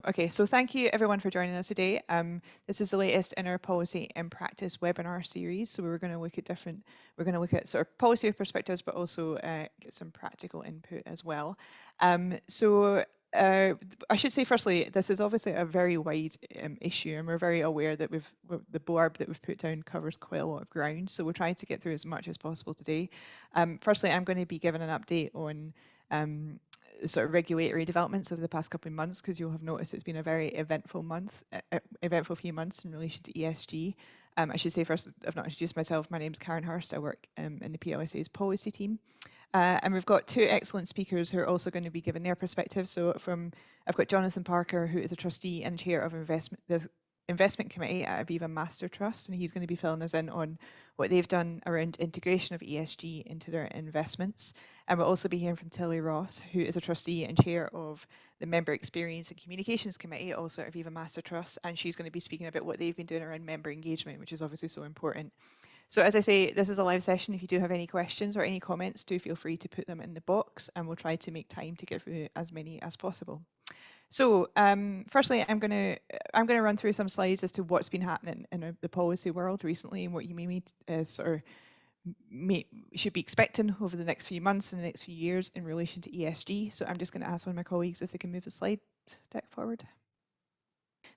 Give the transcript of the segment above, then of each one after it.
Okay, so thank you everyone for joining us today. This is the latest in our policy in practice webinar series. So we're going to look at sort of policy perspectives, but also get some practical input as well. I should say firstly, this is obviously a very wide issue, and we're very aware that the blurb that we've put down covers quite a lot of ground. So we're trying to get through as much as possible today. Firstly, I'm going to be giving an update on sort of regulatory developments over the past couple of months, because you'll have noticed it's been a very eventful few months in relation to ESG. I should say first, I've not introduced myself. My name is Karen Hurst. I work in the PLSA's policy team. And we've got two excellent speakers who are also going to be giving their perspective. So I've got Jonathan Parker, who is a trustee and chair of the investment committee at Aviva Master Trust, and he's going to be filling us in on what they've done around integration of ESG into their investments. And we'll also be hearing from Tilly Ross, who is a trustee and chair of the Member Experience and Communications Committee, also at Aviva Master Trust, and she's going to be speaking about what they've been doing around member engagement, which is obviously so important. So as I say, this is a live session. If you do have any questions or any comments, do feel free to put them in the box, and we'll try to make time to get through as many as possible. So firstly, I'm going to run through some slides as to what's been happening in the policy world recently and what you should be expecting over the next few months and the next few years in relation to ESG. So I'm just going to ask one of my colleagues if they can move the slide deck forward.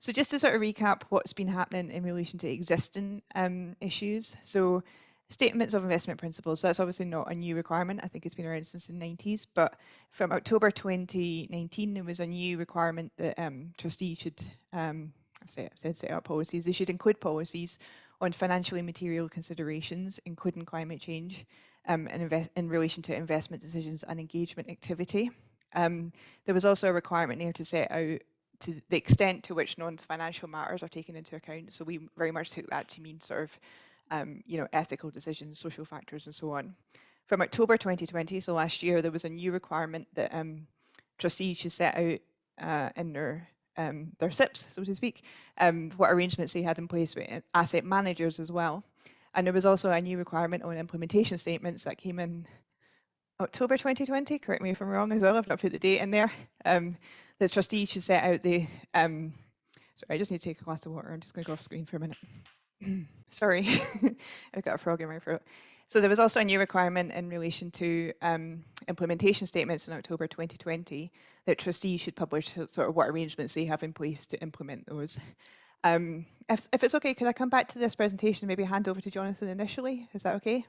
So just to sort of recap what's been happening in relation to existing issues. So statements of investment principles, so that's obviously not a new requirement. I think it's been around since the 90s, but from October 2019, there was a new requirement that trustees should set up policies. They should include policies on financially material considerations, including climate change, in relation to investment decisions and engagement activity. There was also a requirement there to set out to the extent to which non-financial matters are taken into account. So we very much took that to mean sort of ethical decisions, social factors, and so on. From October 2020, so last year, there was a new requirement that trustees should set out in their SIPs, so to speak, what arrangements they had in place with asset managers as well. And there was also a new requirement on implementation statements that came in October 2020, correct me if I'm wrong as well, I've not put the date in there. The trustees should set out the, sorry, I just need to take a glass of water, I'm just going to go off screen for a minute. Sorry, I've got a frog in my throat. So there was also a new requirement in relation to implementation statements in October 2020 that trustees should publish sort of what arrangements they have in place to implement those. If it's okay, could I come back to this presentation and maybe hand over to Jonathan initially? Is that okay?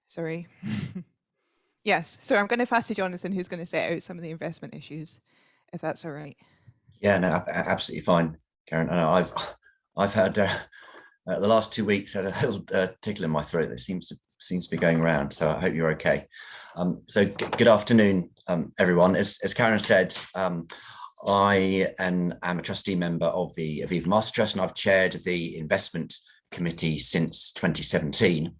Sorry. Yes, so I'm going to pass to Jonathan, who's going to set out some of the investment issues, if that's all right. Yeah, no, absolutely fine, Karen. I've had the last 2 weeks had a little tickle in my throat that seems to be going around. So I hope you're okay. So good afternoon, everyone. As Karen said, I am a trustee member of the Aviva Master Trust, and I've chaired the investment committee since 2017.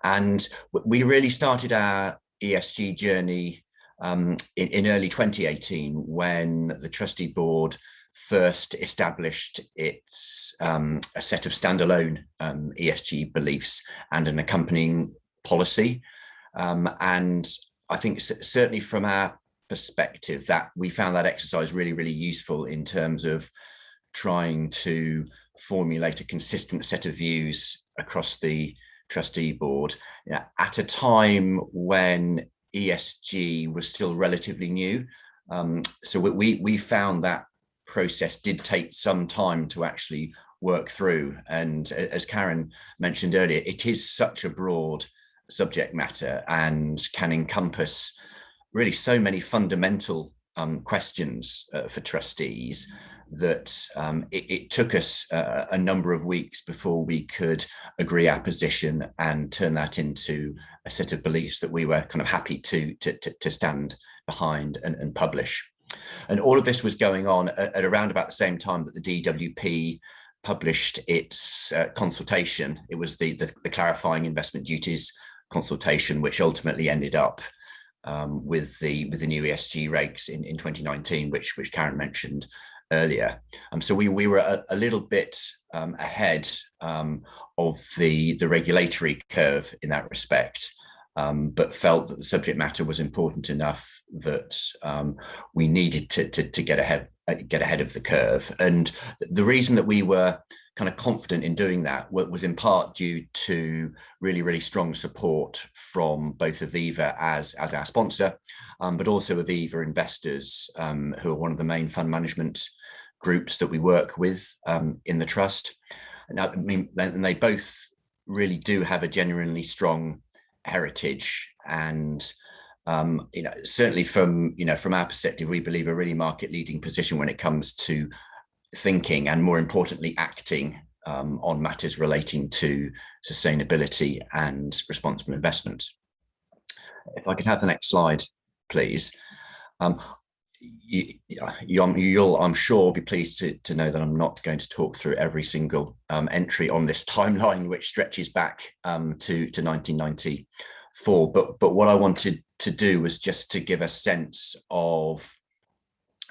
And we really started our ESG journey in early 2018, when the trustee board first established its a set of standalone ESG beliefs and an accompanying policy. And I think certainly from our perspective that we found that exercise really, really useful in terms of trying to formulate a consistent set of views across the trustee board, at a time when ESG was still relatively new. So we found that process did take some time to actually work through. And as Karen mentioned earlier, it is such a broad subject matter and can encompass really so many fundamental questions for trustees that it took us a number of weeks before we could agree our position and turn that into a set of beliefs that we were kind of happy to stand behind and publish. And all of this was going on at around about the same time that the DWP published its consultation. It was the clarifying investment duties consultation, which ultimately ended up with the new ESG regs in 2019, which Karen mentioned earlier. So we were a little bit ahead of the regulatory curve in that respect. but felt that the subject matter was important enough that we needed to get ahead of the curve. And the reason that we were kind of confident in doing that was in part due to really strong support from both Aviva as our sponsor, but also Aviva investors, who are one of the main fund management groups that we work with in the trust. Now, I mean, and they both really do have a genuinely strong heritage, and certainly from our perspective, we believe a really market leading position when it comes to thinking and, more importantly, acting on matters relating to sustainability and responsible investment. If I could have the next slide, please. You'll, I'm sure, be pleased to know that I'm not going to talk through every single entry on this timeline, which stretches back to 1994. But what I wanted to do was just to give a sense of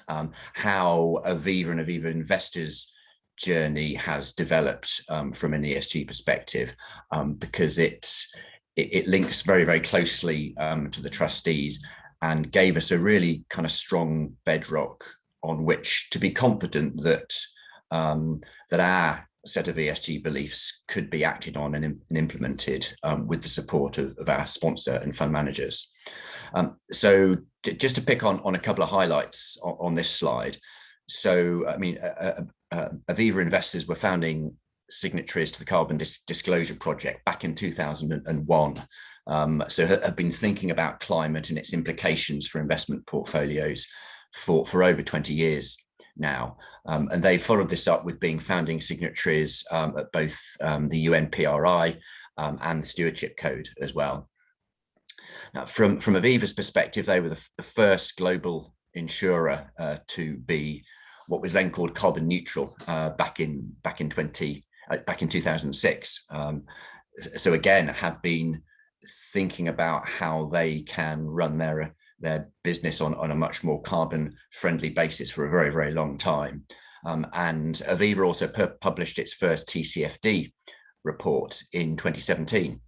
how Aviva and Aviva investors' journey has developed from an ESG perspective, because it links very closely to the trustees, and gave us a really kind of strong bedrock on which to be confident that that our set of ESG beliefs could be acted on and implemented with the support of our sponsor and fund managers. So just to pick on a couple of highlights on this slide. So, I mean, Aviva investors were founding signatories to the Carbon Disclosure Project back in 2001. So have been thinking about climate and its implications for investment portfolios for over 20 years now. And they followed this up with being founding signatories at both the UNPRI and the Stewardship Code as well. Now, from Aviva's perspective, they were the first global insurer to be what was then called carbon neutral back in 2006. So again, have been thinking about how they can run their business on a much more carbon friendly basis for a very long time. And Aviva also published its first TCFD report in 2017.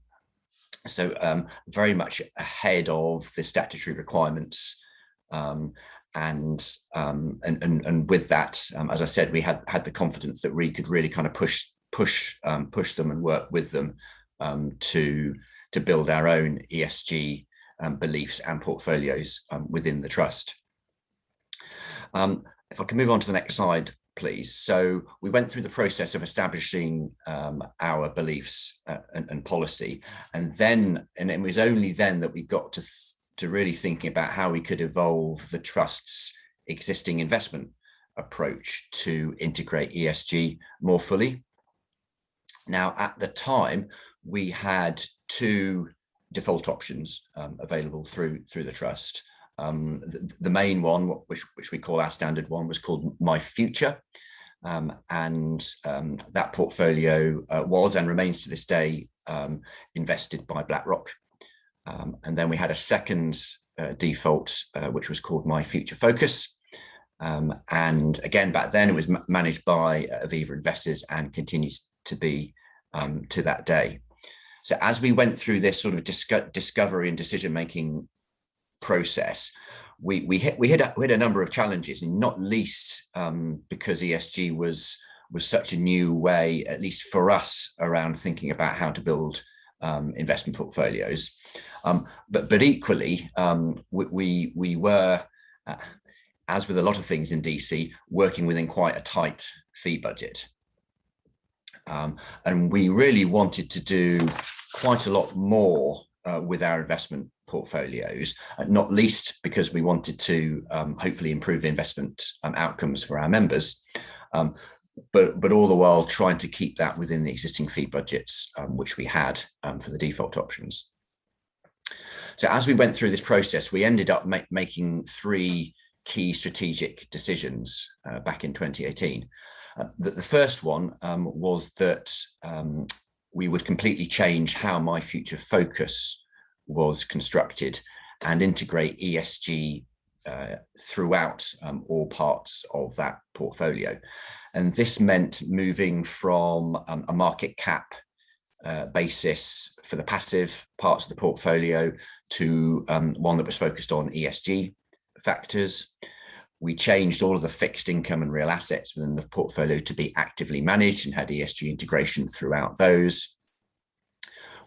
So very much ahead of the statutory requirements. And with that, as I said, we had the confidence that we could really kind of push them and work with them to build our own ESG beliefs and portfolios within the trust. If I can move on to the next slide, please. So we went through the process of establishing our beliefs and policy, and it was only then that we got to really thinking about how we could evolve the trust's existing investment approach to integrate ESG more fully. Now, at the time, we had two default options available through the trust. The main one, which we call our standard one, was called My Future, and that portfolio was and remains to this day invested by BlackRock. And then we had a second default, which was called My Future Focus. And again, back then it was managed by Aviva investors and continues to be to that day. So as we went through this sort of discovery and decision-making process, we hit a number of challenges, and not least because ESG was such a new way, at least for us, around thinking about how to build investment portfolios. But equally, we were, as with a lot of things in DC, working within quite a tight fee budget. And we really wanted to do quite a lot more with our investment portfolios, not least because we wanted to hopefully improve the investment outcomes for our members, but all the while trying to keep that within the existing fee budgets, which we had for the default options. So as we went through this process, we ended up making three key strategic decisions back in 2018. The first one was that we would completely change how My Future Focus was constructed and integrate ESG throughout all parts of that portfolio. And this meant moving from a market cap basis for the passive parts of the portfolio to one that was focused on ESG factors. We changed all of the fixed income and real assets within the portfolio to be actively managed and had ESG integration throughout those.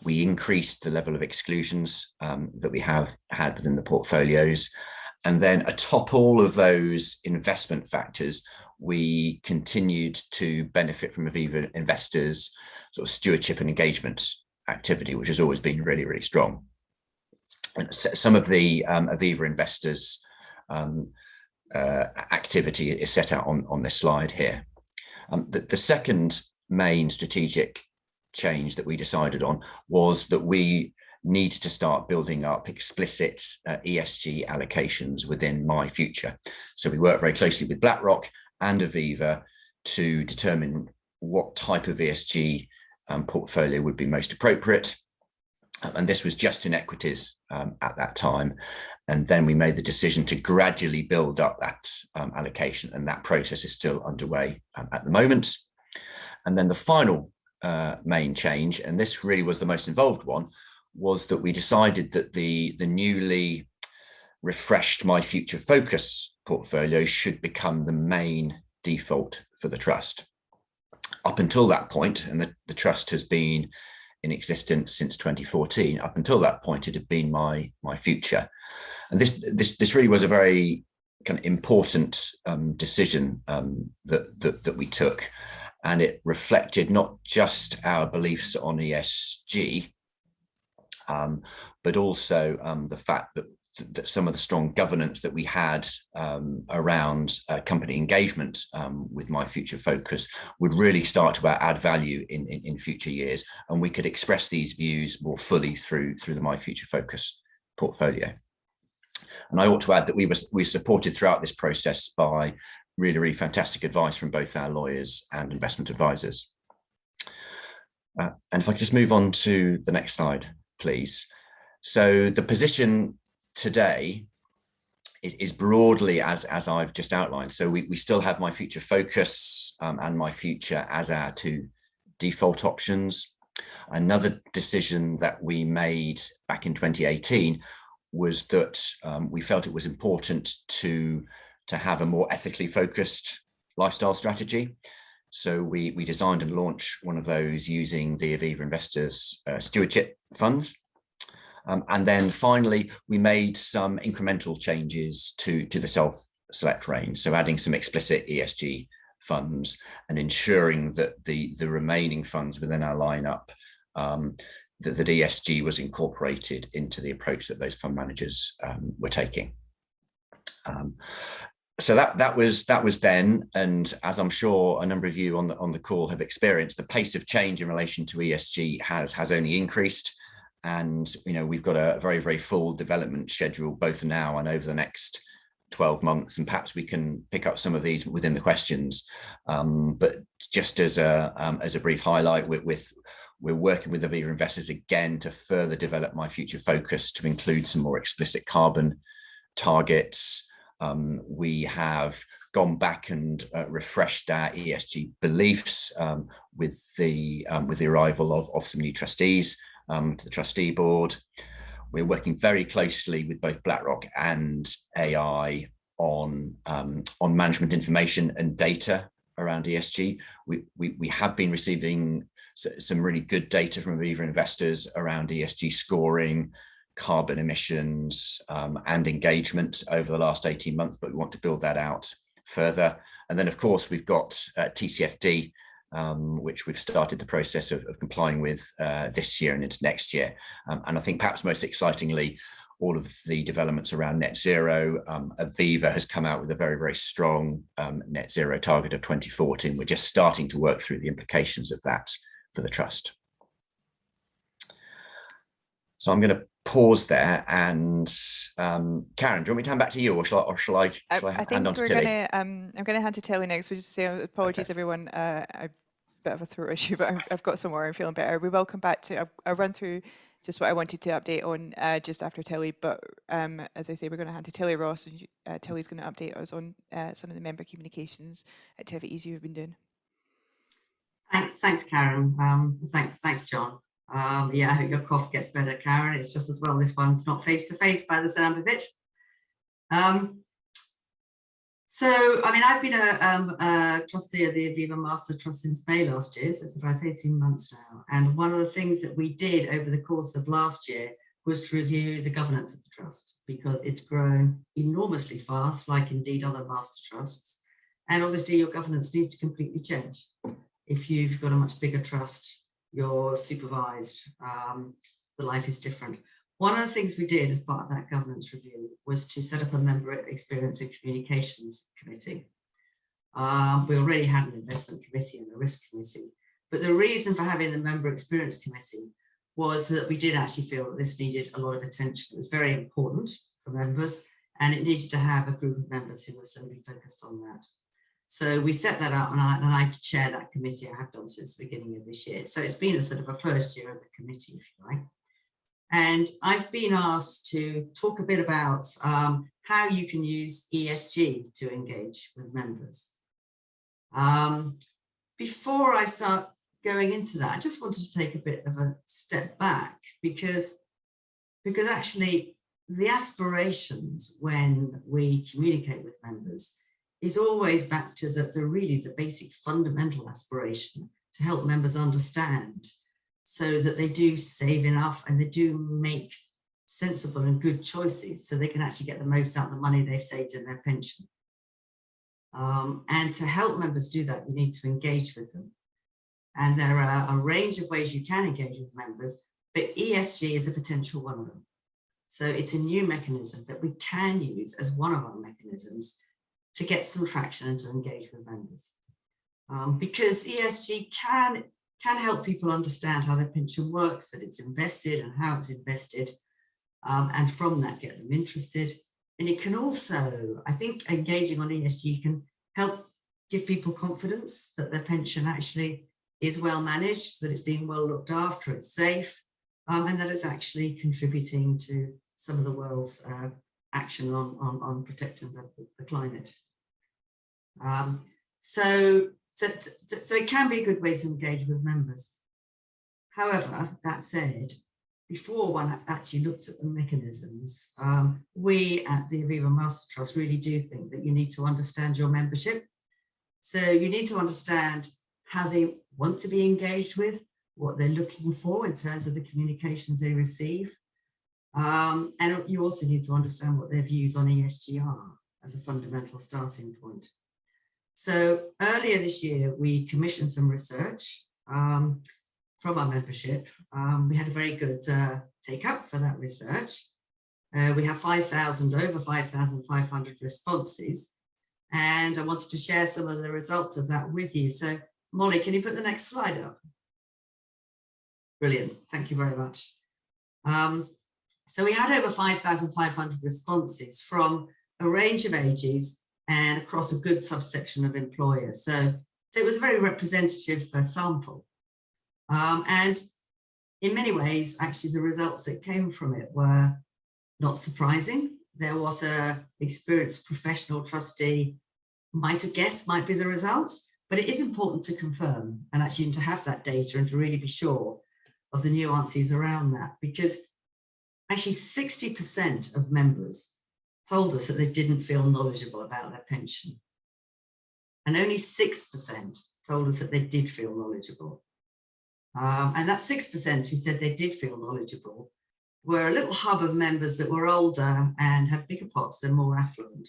We increased the level of exclusions that we have had within the portfolios. And then atop all of those investment factors, we continued to benefit from Aviva Investors' sort of stewardship and engagement activity, which has always been really, really strong. And some of the Aviva Investors' activity is set out on this slide here. The second main strategic change that we decided on was that we needed to start building up explicit ESG allocations within My Future. So we worked very closely with BlackRock and Aviva to determine what type of ESG portfolio would be most appropriate. And this was just in equities at that time. And then we made the decision to gradually build up that allocation, and that process is still underway at the moment. And then the final main change, and this really was the most involved one, was that we decided that the newly refreshed My Future Focus portfolio should become the main default for the trust. Up until that point, and the trust has been in existence since 2014, up until that point it had been My Future. And this really was a very kind of important decision that we took, and it reflected not just our beliefs on ESG, but also the fact that some of the strong governance that we had around company engagement with My Future Focus would really start to add value in future years, and we could express these views more fully through the My Future Focus portfolio. And I ought to add that we were supported throughout this process by really, really fantastic advice from both our lawyers and investment advisors. And if I could just move on to the next slide, please. So the position today is broadly as I've just outlined. So we still have My Future Focus and My Future as our two default options. Another decision that we made back in 2018 was that we felt it was important to have a more ethically focused lifestyle strategy. So we designed and launched one of those using the Aviva Investors Stewardship funds. And then finally, we made some incremental changes to the self-select range. So adding some explicit ESG funds and ensuring that the remaining funds within our lineup, that ESG was incorporated into the approach that those fund managers were taking. So that was then, and as I'm sure a number of you on the call have experienced, the pace of change in relation to ESG has only increased. And we've got a very, very full development schedule both now and over the next 12 months, and perhaps we can pick up some of these within the questions. But just as a brief highlight, we're working with Aviva Investors again to further develop My Future Focus to include some more explicit carbon targets. We have gone back and refreshed our ESG beliefs with the arrival of some new trustees to the trustee board. We're working very closely with both BlackRock and AI on management information and data around ESG. We have been receiving some really good data from Aviva Investors around ESG scoring, carbon emissions, and engagement over the last 18 months, but we want to build that out further. And then, of course, we've got TCFD, which we've started the process of complying with this year and into next year. And I think perhaps most excitingly, all of the developments around net zero. Aviva has come out with a very, very strong net zero target of 2040. And we're just starting to work through the implications of that for the trust. So I'm going to pause there, and Karen, do you want me to hand back to you, or shall I hand on to Tilly? I'm going to hand to Tilly next. We just say apologies, okay, everyone. A bit of a throat issue, but I've got some more. I'm feeling better. We will come back to. I'll run through just what I wanted to update on just after Tilly. But as I say, we're going to hand to Tilly Ross, and Tilly's going to update us on some of the member communications activities you've been doing. Thanks, Karen. Thanks, John. Yeah, I hope your cough gets better, Karen. It's just as well this one's not face-to-face by the sound of it. So, I mean, I've been a trustee of the Aviva Master Trust since May last year, so it's about 18 months now. And one of the things that we did over the course of last year was to review the governance of the trust, because it's grown enormously fast, like indeed other master trusts. And obviously your governance needs to completely change. If you've got a much bigger trust, you're supervised, the life is different. One of the things we did as part of that governance review was to set up a member experience and communications committee. We already had an investment committee and a risk committee, but the reason for having the member experience committee was that we did actually feel that this needed a lot of attention. It was very important for members, and it needed to have a group of members who were solely focused on that. So we set that up, and I chair that committee. I have done since the beginning of this year. So it's been a sort of a first year of the committee, if you like. And I've been asked to talk a bit about how you can use ESG to engage with members. Before I start going into that, I just wanted to take a bit of a step back, because actually the aspirations when we communicate with members is always back to the basic fundamental aspiration to help members understand, so that they do save enough and they do make sensible and good choices, so they can actually get the most out of the money they've saved in their pension. And to help members do that, you need to engage with them. And there are a range of ways you can engage with members, but ESG is a potential one of them. So it's a new mechanism that we can use as one of our mechanisms to get some traction and to engage with members. Because ESG can help people understand how their pension works, that it's invested and how it's invested, and from that get them interested. And it can also, I think, engaging on ESG can help give people confidence that their pension actually is well managed, that it's being well looked after, it's safe, and that it's actually contributing to some of the world's action on protecting the climate. So it can be a good way to engage with members. However, that said, before one actually looks at the mechanisms, we at the Aviva Master Trust really do think that you need to understand your membership. So you need to understand how they want to be engaged with, what they're looking for in terms of the communications they receive. And you also need to understand what their views on ESG are as a fundamental starting point. So earlier this year, we commissioned some research from our membership. We had a very good take up for that research. We have over 5,500 responses, and I wanted to share some of the results of that with you. So Molly, can you put the next slide up? Brilliant, thank you very much. So we had over 5,500 responses from a range of ages and across a good subsection of employers. So it was a very representative sample. And in many ways, actually, the results that came from it were not surprising. They're what an experienced professional trustee might have guessed might be the results, but it is important to confirm and actually to have that data and to really be sure of the nuances around that, because actually 60% of members told us that they didn't feel knowledgeable about their pension. And only 6% told us that they did feel knowledgeable. And that 6% who said they did feel knowledgeable were a little hub of members that were older and had bigger pots and more affluent.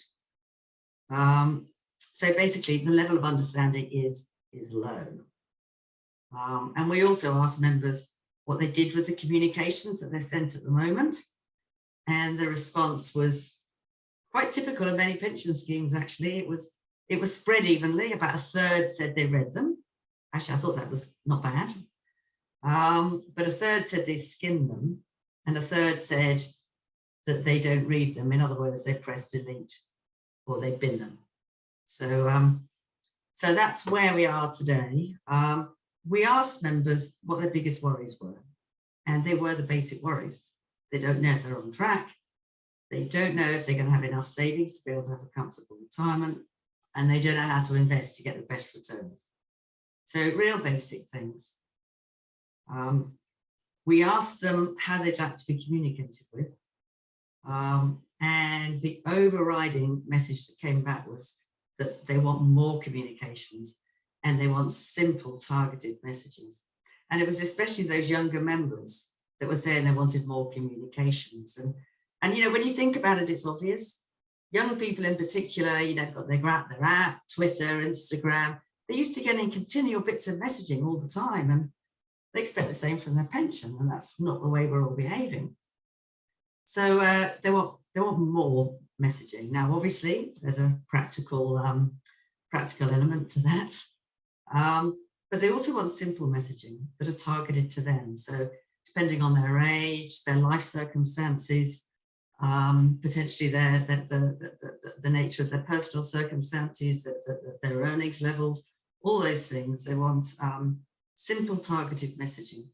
So basically the level of understanding is low. And we also asked members what they did with the communications that they're sent at the moment. And the response was quite typical of many pension schemes, actually. It was spread evenly. About a third said they read them. Actually, I thought that was not bad. But a third said they skimmed them, and a third said that they don't read them. In other words, they press delete or they bin them. So, so that's where we are today. We asked members what their biggest worries were, and they were the basic worries. They don't know if they're on track. They don't know if they're going to have enough savings to be able to have a comfortable retirement, and they don't know how to invest to get the best returns. So real basic things. We asked them how they'd like to be communicated with. And the overriding message that came back was that they want more communications and they want simple, targeted messages. And it was especially those younger members that were saying they wanted more communications. And you know, when you think about it, it's obvious. Young people in particular, you know, got their app, Twitter, Instagram. They're used to getting continual bits of messaging all the time, and they expect the same from their pension, and that's not the way we're all behaving. So they want more messaging. Now, obviously, there's a practical element to that, but they also want simple messaging that are targeted to them. So depending on their age, their life circumstances, potentially the nature of their personal circumstances, their earnings levels, all those things, they want simple targeted messaging.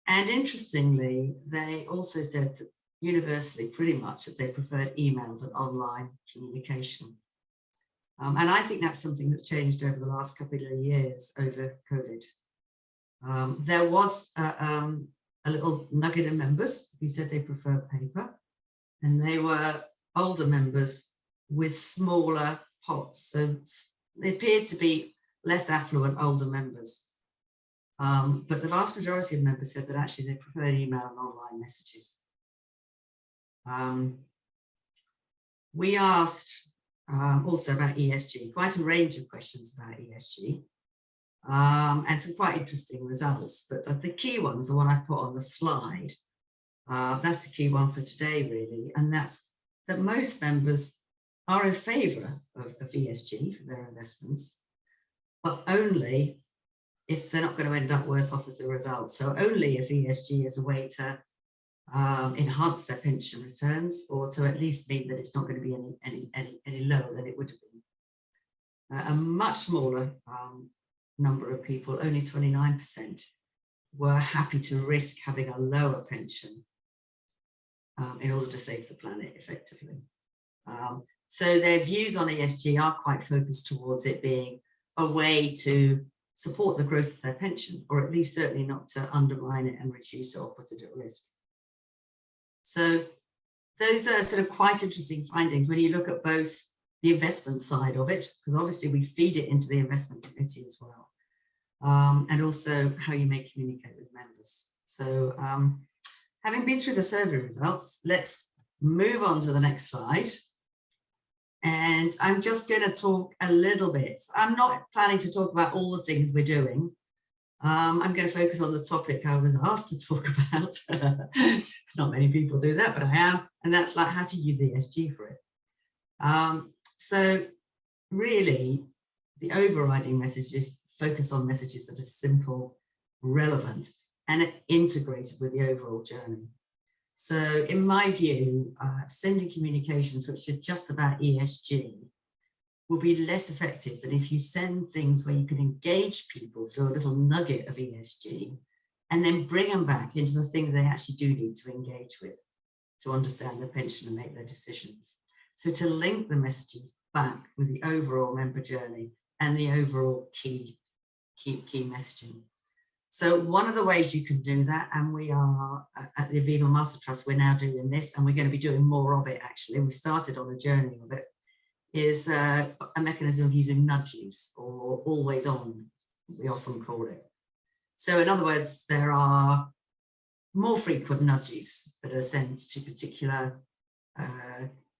And interestingly, they also said that universally, pretty much, that they preferred emails and online communication. And I think that's something that's changed over the last couple of years over COVID. There was a little nugget of members who said they preferred paper, and they were older members with smaller pots. So they appeared to be less affluent older members. But the vast majority of members said that actually they preferred email and online messages. We asked also about ESG, quite a range of questions about ESG, and some quite interesting results. But the key ones are what I put on the slide. That's the key one for today, really, and that's that most members are in favour of ESG for their investments, but only if they're not going to end up worse off as a result. So only if ESG is a way to enhance their pension returns, or to at least mean that it's not going to be any lower than it would have been. A much smaller number of people, only 29%, were happy to risk having a lower pension in order to save the planet effectively. So their views on ESG are quite focused towards it being a way to support the growth of their pension, or at least certainly not to undermine it and reduce it or put it at risk. So those are sort of quite interesting findings when you look at both the investment side of it, because obviously we feed it into the investment committee as well, and also how you may communicate with members. So having been through the survey results, let's move on to the next slide. And I'm just going to talk a little bit. I'm not planning to talk about all the things we're doing. I'm going to focus on the topic I was asked to talk about. Not many people do that, but I am. And that's like how to use ESG for it. So really, the overriding message is focus on messages that are simple, relevant, and integrated with the overall journey. So in my view, sending communications which are just about ESG will be less effective than if you send things where you can engage people through a little nugget of ESG and then bring them back into the things they actually do need to engage with to understand their pension and make their decisions. So to link the messages back with the overall member journey and the overall key messaging. So one of the ways you can do that, and we are at the Aviva Master Trust, we're now doing this, and we're going to be doing more of it actually. We started on a journey of it, is a mechanism of using nudges, or always on, we often call it. So in other words, there are more frequent nudges that are sent to particular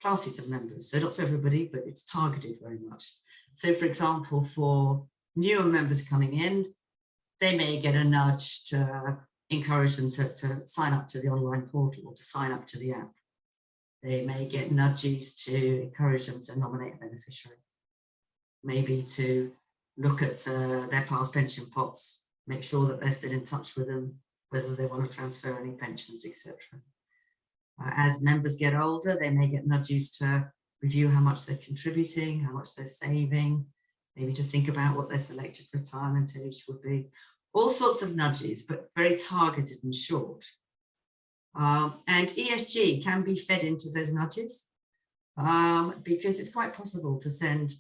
classes of members. So not to everybody, but it's targeted very much. So for example, for newer members coming in, they may get a nudge to encourage them to sign up to the online portal or to sign up to the app. They may get nudges to encourage them to nominate a beneficiary, maybe to look at their past pension pots, make sure that they're still in touch with them, whether they want to transfer any pensions, etc. As members get older, they may get nudges to review how much they're contributing, how much they're saving, maybe to think about what their selected retirement age would be. All sorts of nudges, but very targeted and short. And ESG can be fed into those nudges because it's quite possible to send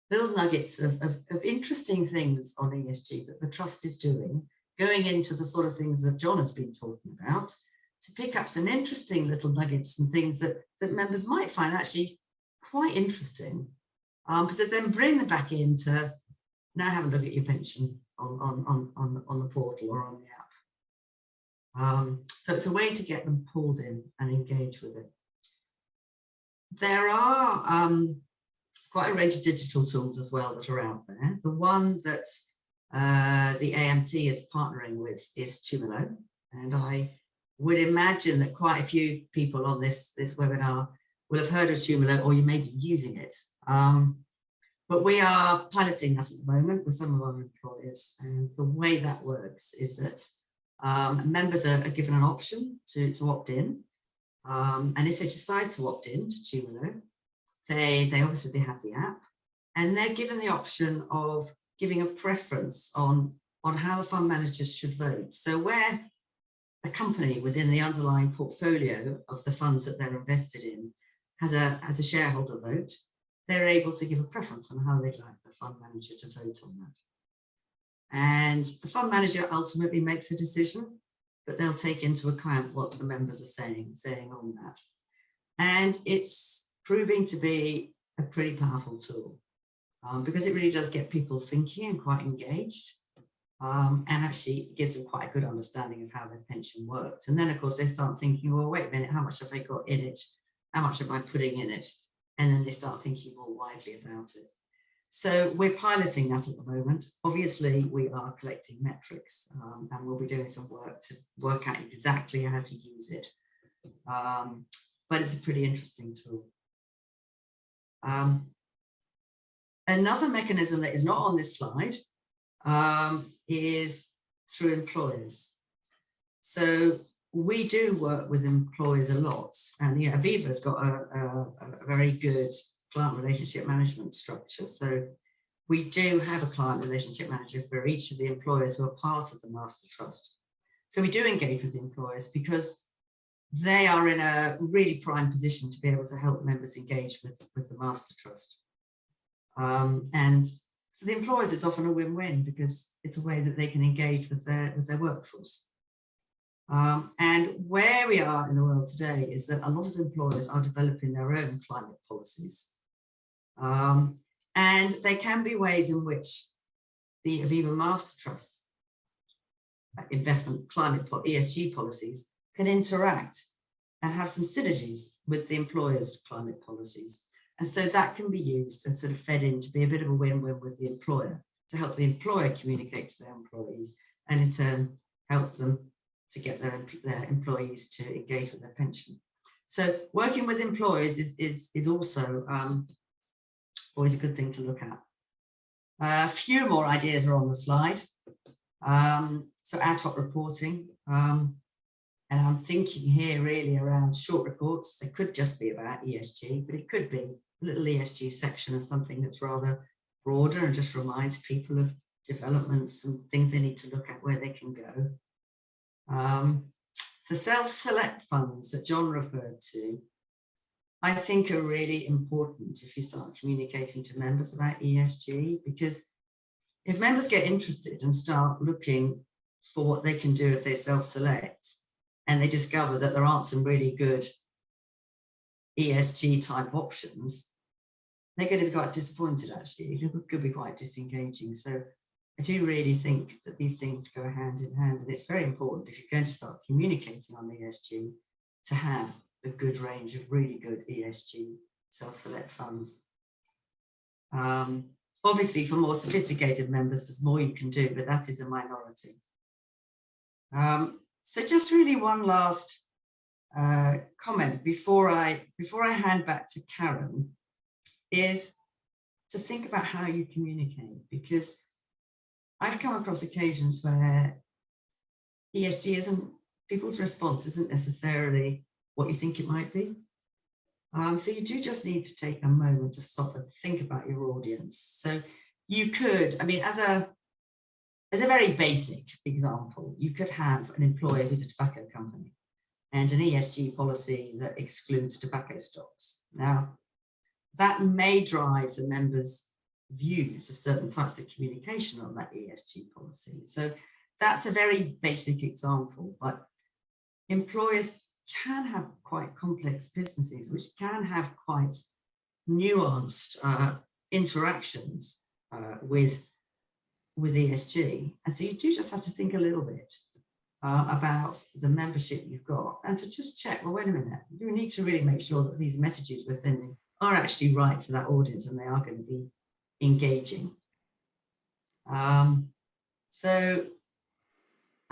little nuggets of interesting things on ESG that the trust is doing, going into the sort of things that John has been talking about, to pick up some interesting little nuggets and things that members might find actually quite interesting, because if then bring them back in to now have a look at your pension on the portal or on the app. So it's a way to get them pulled in and engage with it. There are quite a range of digital tools as well that are out there. The one that the AMT is partnering with is Tumelo, and I would imagine that quite a few people on this webinar will have heard of Tumelo, or you may be using it. But we are piloting that at the moment with some of our employers, and the way that works is that members are given an option to opt in, and if they decide to opt in to Tumelo, they obviously have the app, and they're given the option of giving a preference on how the fund managers should vote. So where a company within the underlying portfolio of the funds that they're invested in has a shareholder vote, they're able to give a preference on how they'd like the fund manager to vote on that. And the fund manager ultimately makes a decision, but they'll take into account what the members are saying on that. And it's proving to be a pretty powerful tool, because it really does get people thinking and quite engaged. And actually gives them quite a good understanding of how their pension works. And then, of course, they start thinking, well, wait a minute, how much have I got in it? How much am I putting in it? And then they start thinking more widely about it. So we're piloting that at the moment. Obviously, we are collecting metrics, and we'll be doing some work to work out exactly how to use it. But it's a pretty interesting tool. Another mechanism that is not on this slide is through employers. So we do work with employers a lot, and Aviva's got a very good client relationship management structure. So we do have a client relationship manager for each of the employers who are part of the Master Trust. So we do engage with the employers because they are in a really prime position to be able to help members engage with the Master Trust. And for the employers, it's often a win-win because it's a way that they can engage with their workforce. And where we are in the world today is that a lot of employers are developing their own climate policies. And there can be ways in which the Aviva Master Trust investment climate ESG policies can interact and have some synergies with the employer's climate policies. And so that can be used and sort of fed in to be a bit of a win-win with the employer, to help the employer communicate to their employees, and in turn help them to get their employees to engage with their pension. So working with employers is also always a good thing to look at. A few more ideas are on the slide. So ad hoc reporting. And I'm thinking here really around short reports. They could just be about ESG, but it could be a little ESG section of something that's rather broader and just reminds people of developments and things they need to look at where they can go. The self-select funds that John referred to, I think are really important if you start communicating to members about ESG, because if members get interested and start looking for what they can do if they self-select, and they discover that there aren't some really good ESG type options, they're going to be quite disappointed actually. It could be quite disengaging. So I do really think that these things go hand in hand, and it's very important if you're going to start communicating on ESG to have a good range of really good ESG self-select funds. Obviously for more sophisticated members, there's more you can do, but that is a minority. So just really one last comment before I hand back to Karen is to think about how you communicate, because I've come across occasions where ESG people's response isn't necessarily what you think it might be. So you do just need to take a moment to stop and think about your audience. So you could, I mean, as a very basic example, you could have an employer who's a tobacco company and an ESG policy that excludes tobacco stocks. Now, that may drive the members' views of certain types of communication on that ESG policy. So that's a very basic example, but employers can have quite complex businesses, which can have quite nuanced interactions with ESG. And so you do just have to think a little bit about the membership you've got, and to just check, well, wait a minute, you need to really make sure that these messages we're sending are actually right for that audience and they are going to be engaging. So,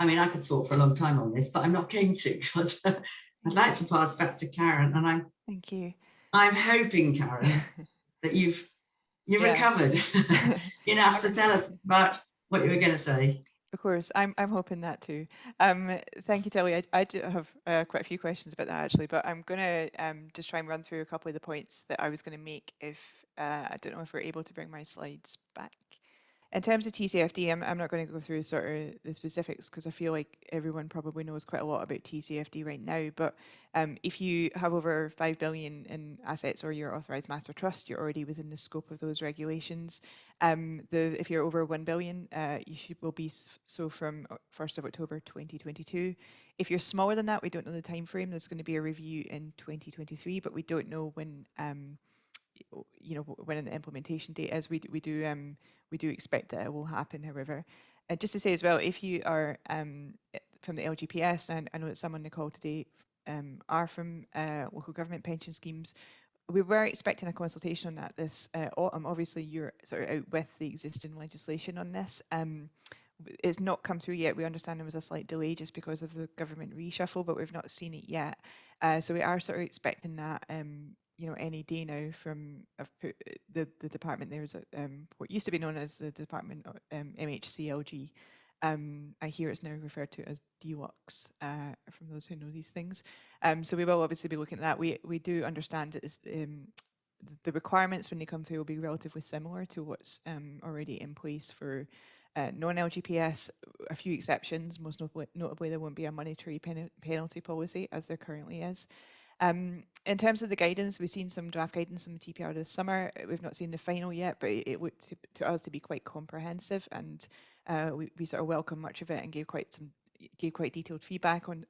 I mean, I could talk for a long time on this, but I'm not going to, because I'd like to pass back to Karen. And Thank you. I'm hoping, Karen, that you've recovered enough to tell us about what you were going to say. Of course, I'm hoping that too. Thank you, Tilly. I do have quite a few questions about that actually, but I'm going to just try and run through a couple of the points that I was going to make. If I don't know if we're able to bring my slides back. In terms of TCFD, I'm not going to go through sort of the specifics because I feel like everyone probably knows quite a lot about TCFD right now. But if you have over 5 billion in assets or you're authorised master trust, you're already within the scope of those regulations. If you're over 1 billion, you will be so from 1st of October 2022. If you're smaller than that, we don't know the time frame. There's going to be a review in 2023, but we don't know when. When the implementation date is. We do expect that it will happen. However, just to say as well, if you are from the LGPS, and I know that some on the call today are from local government pension schemes, we were expecting a consultation on that this autumn. Obviously, you're sort of out with the existing legislation on this. It's not come through yet. We understand there was a slight delay just because of the government reshuffle, but we've not seen it yet. So we are sort of expecting that. Any day now from the department. There's what used to be known as the department MHCLG. I hear it's now referred to as Deluxe from those who know these things. So we will obviously be looking at that. We do understand that the requirements when they come through will be relatively similar to what's already in place for non-LGPS, a few exceptions. Most notably, there won't be a monetary penalty policy as there currently is. In terms of the guidance, we've seen some draft guidance from the TPR this summer. We've not seen the final yet, but it looked to us to be quite comprehensive, and we sort of welcome much of it and gave quite detailed feedback on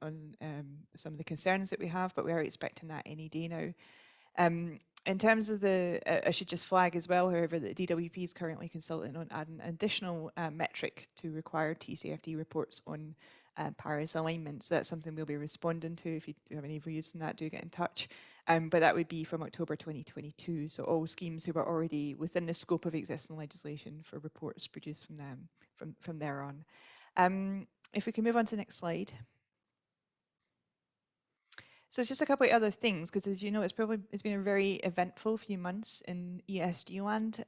some of the concerns that we have. But we are expecting that any day now. In terms of I should just flag as well, however, that DWP is currently consulting on adding an additional metric to require TCFD reports on Paris alignment. So that's something we'll be responding to. If you do have any views on that, do get in touch. But that would be from October 2022. So all schemes who are already within the scope of existing legislation for reports produced from them from there on. If we can move on to the next slide. So it's just a couple of other things, because as you know, it's been a very eventful few months in ESG land.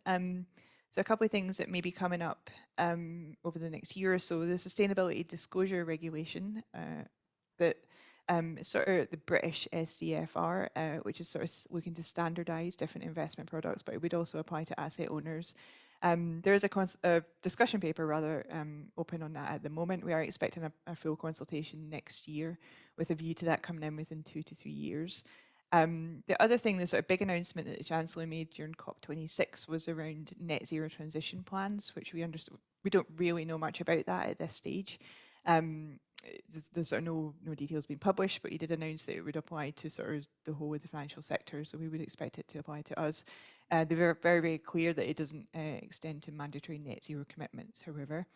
So a couple of things that may be coming up over the next year or so. The Sustainability Disclosure Regulation that sort of the British SCFR, which is sort of looking to standardise different investment products, but it would also apply to asset owners. There is a discussion paper rather open on that at the moment. We are expecting a full consultation next year with a view to that coming in within 2 to 3 years. The other thing, the sort of big announcement that the Chancellor made during COP26 was around net zero transition plans, which we don't really know much about that at this stage. There's sort of no details being published, but he did announce that it would apply to sort of the whole of the financial sector, so we would expect it to apply to us. They were very, very clear that it doesn't extend to mandatory net zero commitments, however.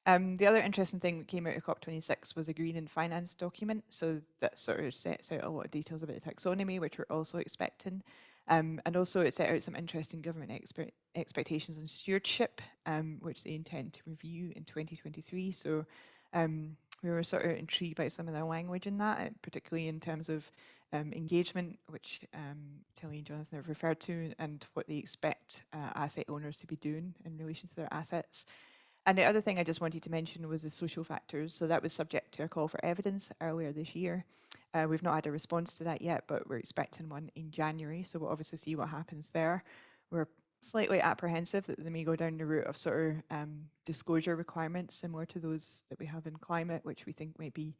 The other interesting thing that came out of COP26 was a green and finance document. So that sort of sets out a lot of details about the taxonomy, which we're also expecting. And also it set out some interesting government expectations on stewardship, which they intend to review in 2023. So we were sort of intrigued by some of the language in that, particularly in terms of engagement, which Tilly and Jonathan have referred to, and what they expect asset owners to be doing in relation to their assets. And the other thing I just wanted to mention was the social factors. So that was subject to a call for evidence earlier this year. We've not had a response to that yet, but we're expecting one in January. So we'll obviously see what happens there. We're slightly apprehensive that they may go down the route of sort of disclosure requirements similar to those that we have in climate, which we think might be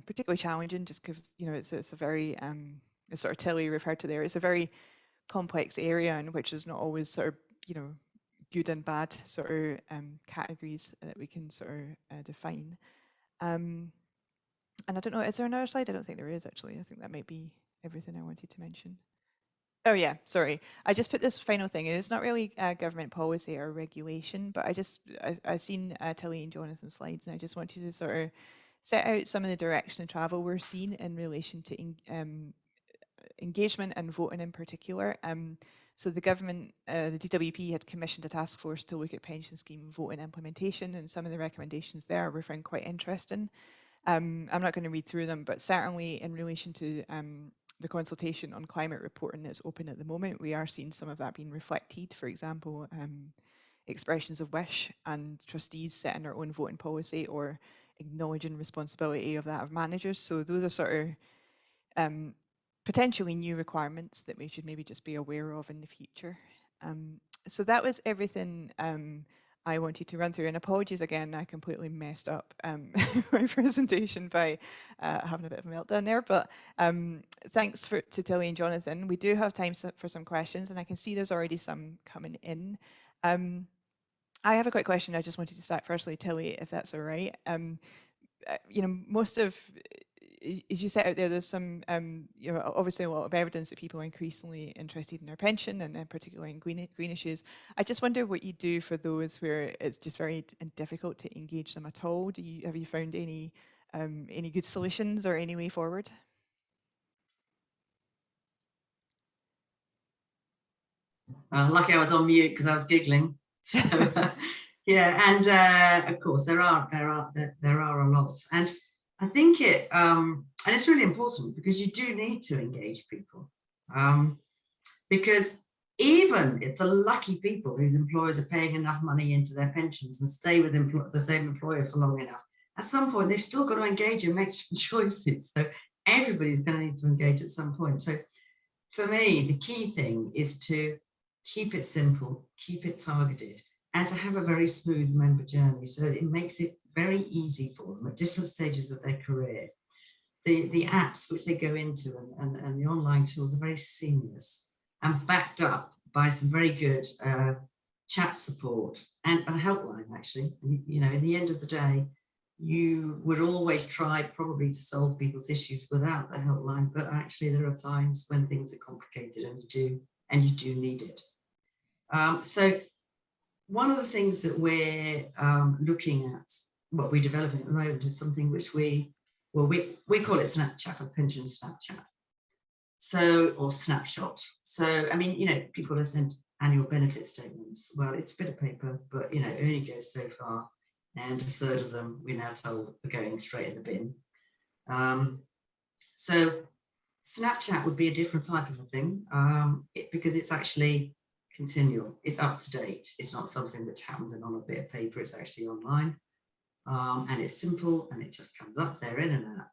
particularly challenging, just because it's a very, as sort of Tilly referred to there, it's a very complex area in which there's not always sort of good and bad sort of categories that we can sort of define. And I don't know, is there another slide? I don't think there is actually. I think that might be everything I wanted to mention. Oh yeah, sorry. I just put this final thing. It's not really government policy or regulation, but I seen Tilly and Jonathan's slides, and I just wanted to sort of set out some of the direction and travel we're seeing in relation to engagement and voting in particular. So the government, the DWP had commissioned a task force to look at pension scheme voting implementation, and some of the recommendations there we found quite interesting. I'm not going to read through them, but certainly in relation to the consultation on climate reporting that's open at the moment, we are seeing some of that being reflected. For example, expressions of wish and trustees setting their own voting policy or acknowledging responsibility of that of managers. So those are sort of potentially new requirements that we should maybe just be aware of in the future. So that was everything I wanted to run through, and apologies again, I completely messed up my presentation by having a bit of a meltdown there, but thanks to Tilly and Jonathan. We do have time for some questions, and I can see there's already some coming in. I have a quick question. I just wanted to start firstly, Tilly, if that's all right. You know, most of, as you set out there, there's some, you know, obviously a lot of evidence that people are increasingly interested in their pension and particularly in green issues. I just wonder what you do for those where it's just very difficult to engage them at all. Have you found any good solutions or any way forward? Lucky I was on mute because I was giggling. So, yeah, and of course there are a lot, and I think and it's really important because you do need to engage people, because even if the lucky people whose employers are paying enough money into their pensions and stay with the same employer for long enough, at some point they've still got to engage and make some choices. So everybody's going to need to engage at some point. So for me, the key thing is to keep it simple, keep it targeted, and to have a very smooth member journey so that it makes it very easy for them at different stages of their career. The apps which they go into and the online tools are very seamless and backed up by some very good chat support and helpline, actually. You know, in the end of the day, you would always try probably to solve people's issues without the helpline, but actually there are times when things are complicated and you do need it. So one of the things that we're looking at, what we're developing at the moment, is something which we call it Snapchat, or pension Snapchat. So, or snapshot. So, I mean, you know, people are sent annual benefit statements. Well, it's a bit of paper, but, you know, it only goes so far. And a third of them, we're now told, are going straight in the bin. So Snapchat would be a different type of a thing, because it's actually continual. It's up to date. It's not something that's happened on a bit of paper. It's actually online. And it's simple, and it just comes up there in an app.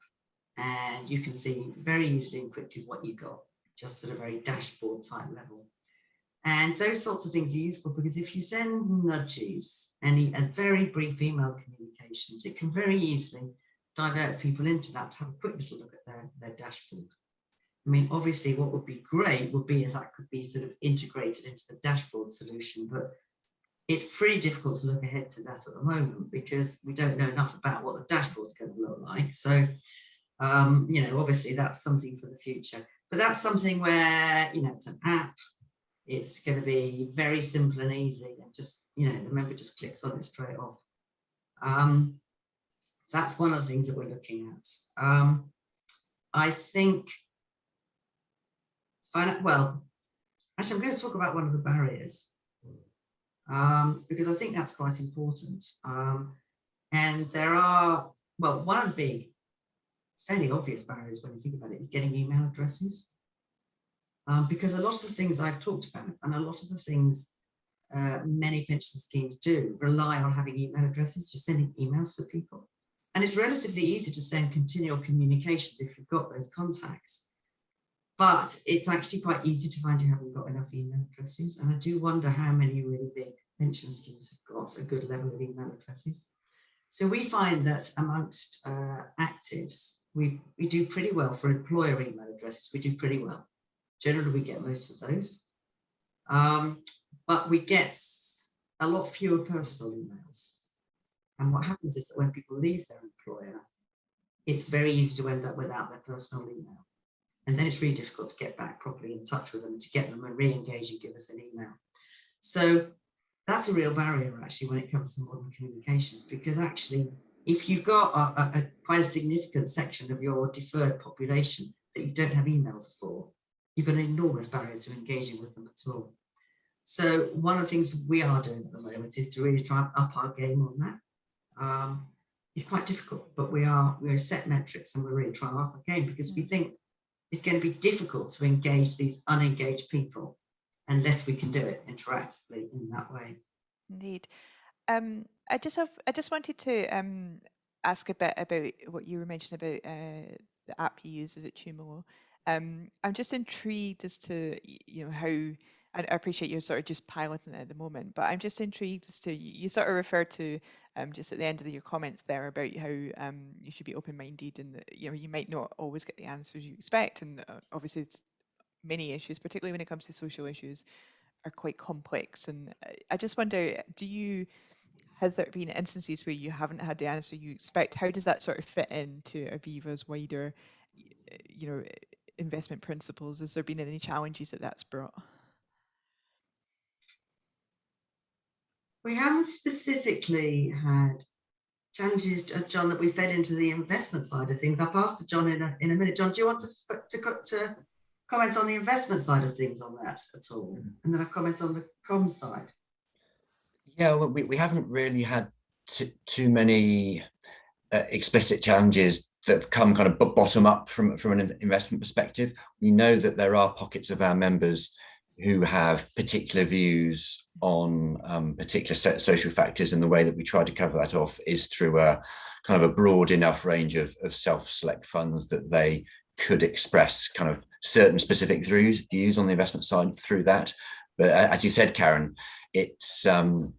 And you can see very easily and quickly what you got, just at a very dashboard type level. And those sorts of things are useful because if you send nudges and very brief email communications, it can very easily divert people into that to have a quick little look at their dashboard. I mean, obviously what would be great would be if that could be sort of integrated into the dashboard solution, but it's pretty difficult to look ahead to that at the moment because we don't know enough about what the dashboard's going to look like. So, you know, obviously that's something for the future, but that's something where, you know, it's an app. It's going to be very simple and easy, and just, you know, the member just clicks on it straight off. So that's one of the things that we're looking at. I think, well, actually, I'm going to talk about one of the barriers, because I think that's quite important. And there are, well, one of the big, fairly obvious barriers when you think about it is getting email addresses. Because a lot of the things I've talked about and a lot of the things many pension schemes do rely on having email addresses, just sending emails to people. And it's relatively easy to send continual communications if you've got those contacts. But it's actually quite easy to find you haven't got enough email addresses. And I do wonder how many really big pension schemes have got a good level of email addresses. So we find that amongst actives, we do pretty well for employer email addresses. We do pretty well. Generally, we get most of those. But we get a lot fewer personal emails. And what happens is that when people leave their employer, it's very easy to end up without their personal email. And then it's really difficult to get back properly in touch with them, to get them and re-engage and give us an email. So that's a real barrier actually when it comes to modern communications, because actually if you've got a quite a significant section of your deferred population that you don't have emails for, you've got an enormous barrier to engaging with them at all. So one of the things we are doing at the moment is to really try and up our game on that. It's quite difficult, but we're set metrics and we're really trying to up our game, because we think it's going to be difficult to engage these unengaged people unless we can do it interactively in that way. Indeed. I just wanted to ask a bit about what you were mentioning about the app you use. Is it Tumolo? I'm just intrigued as to how. I appreciate you're sort of just piloting it at the moment, but I'm just intrigued as to, you sort of referred to just at the end of your comments there about how you should be open-minded, and that, you might not always get the answers you expect, and obviously many issues, particularly when it comes to social issues, are quite complex. And I just wonder, has there been instances where you haven't had the answer you expect? How does that sort of fit into Aviva's wider, investment principles? Has there been any challenges that's brought? We haven't specifically had challenges, John, that we fed into the investment side of things. I'll pass to John in a minute. John, do you want to comment on the investment side of things on that at all? And then I'll comment on the comms side. Yeah, well, we haven't really had too many explicit challenges that have come kind of bottom up from an investment perspective. We know that there are pockets of our members who have particular views on particular social factors, and the way that we try to cover that off is through a kind of a broad enough range of self-select funds that they could express kind of certain specific views on the investment side through that. But as you said, Karen, it's a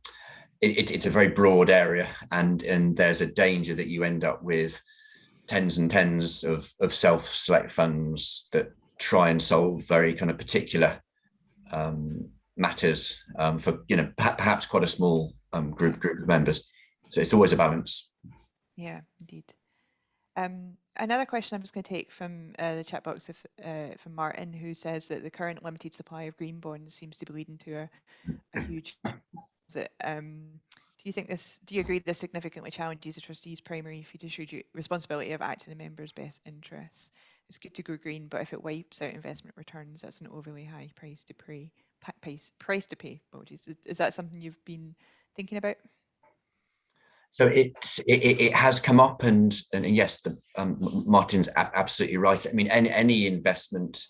very broad area, and there's a danger that you end up with tens and tens of self-select funds that try and solve very kind of particular matters for perhaps quite a small group of members. So it's always a balance. Yeah, indeed. Another question I'm just going to take from the chat box from Martin, who says that the current limited supply of green bonds seems to be leading to a huge. Do you agree this significantly challenges the trustees' primary fiduciary responsibility of acting in members' best interests? It's good to go green, but if it wipes out investment returns, that's an overly high price to pay. Is that something you've been thinking about? So it has come up, and yes, Martin's absolutely right. I mean, any investment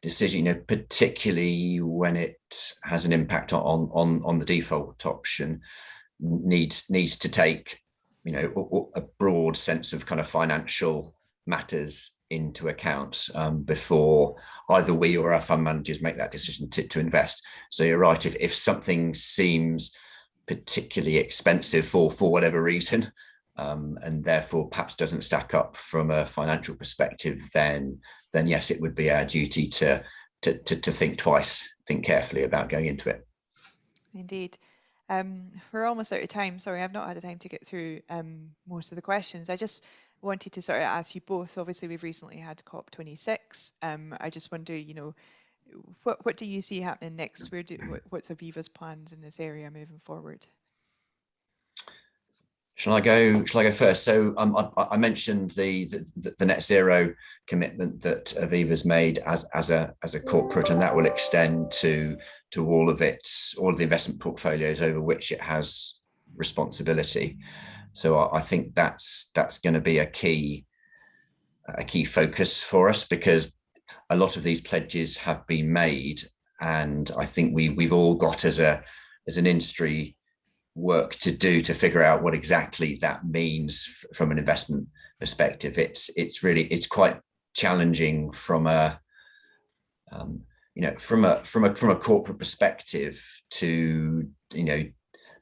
decision, particularly when it has an impact on the default option, needs to take a broad sense of kind of financial matters into account before either we or our fund managers make that decision to invest. So you're right, if something seems particularly expensive for whatever reason, and therefore perhaps doesn't stack up from a financial perspective, then yes, it would be our duty to think twice, think carefully about going into it. Indeed. We're almost out of time. Sorry, I've not had time to get through most of the questions. I just wanted to sort of ask you both. Obviously, we've recently had COP26. I just wonder, what do you see happening next? What's Aviva's plans in this area moving forward? Shall I go first? So I mentioned the net zero commitment that Aviva's made as a corporate, and that will extend to all of the investment portfolios over which it has responsibility. So I think that's going to be a key focus for us, because a lot of these pledges have been made, and I think we've all got as an industry work to do to figure out what exactly that means from an investment perspective. It's quite challenging from a corporate perspective to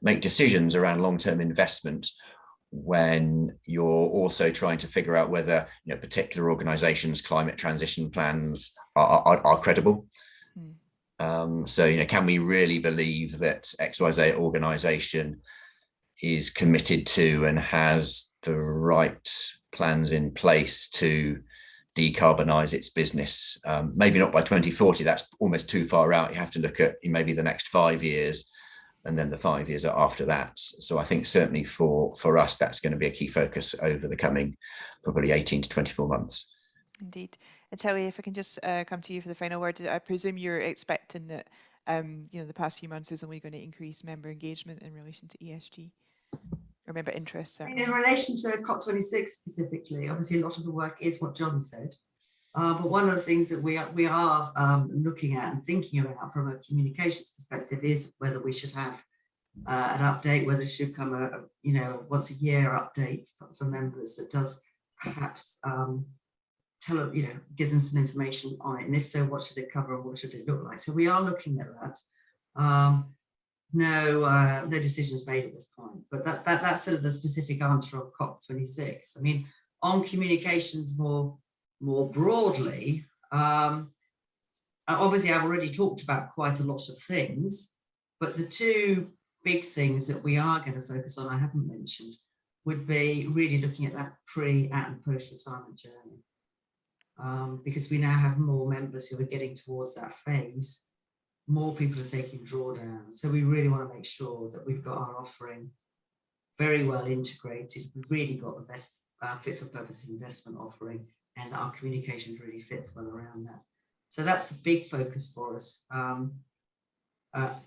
make decisions around long-term investment when you're also trying to figure out whether particular organizations' climate transition plans are credible. So, you know, can we really believe that XYZ organization is committed to and has the right plans in place to decarbonize its business? Maybe not by 2040, that's almost too far out. You have to look at maybe the next 5 years and then the 5 years after that. So I think certainly for us, that's going to be a key focus over the coming probably 18 to 24 months. Indeed. And Telly, if I can just come to you for the final word, I presume you're expecting that you know, the past few months is only going to increase member engagement in relation to ESG, or member interest. In relation to COP26 specifically, obviously a lot of the work is what John said. But one of the things that we are looking at and thinking about from a communications perspective is whether we should have an update, whether it should come you know, once a year update for members that does perhaps tell, you know, give them some information on it, and if so, what should it cover and what should it look like? So we are looking at that. No decisions made at this point, but that's sort of the specific answer of COP26. I mean, on communications more broadly, obviously I've already talked about quite a lot of things, but the two big things that we are going to focus on, I haven't mentioned, would be really looking at that pre and post-retirement journey. Because we now have more members who are getting towards that phase, more people are taking drawdown. So we really want to make sure that we've got our offering very well integrated. We've really got the best fit for purpose investment offering, and that our communications really fits well around that. So that's a big focus for us,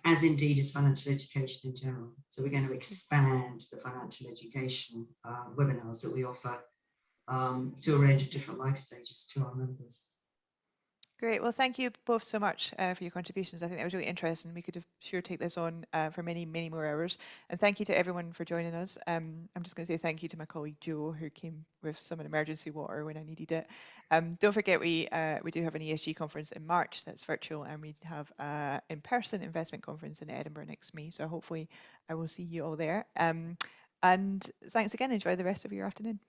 as indeed is financial education in general. So we're going to expand the financial education webinars that we offer to a range of different life stages to our members. Great. Well, thank you both so much for your contributions. I think that was really interesting. We could have sure take this on for many, many more hours. And thank you to everyone for joining us. I'm just going to say thank you to my colleague Joe, who came with some emergency water when I needed it. Don't forget, we do have an ESG conference in March that's virtual, and we have an in-person investment conference in Edinburgh next May. So hopefully I will see you all there. And thanks again. Enjoy the rest of your afternoon.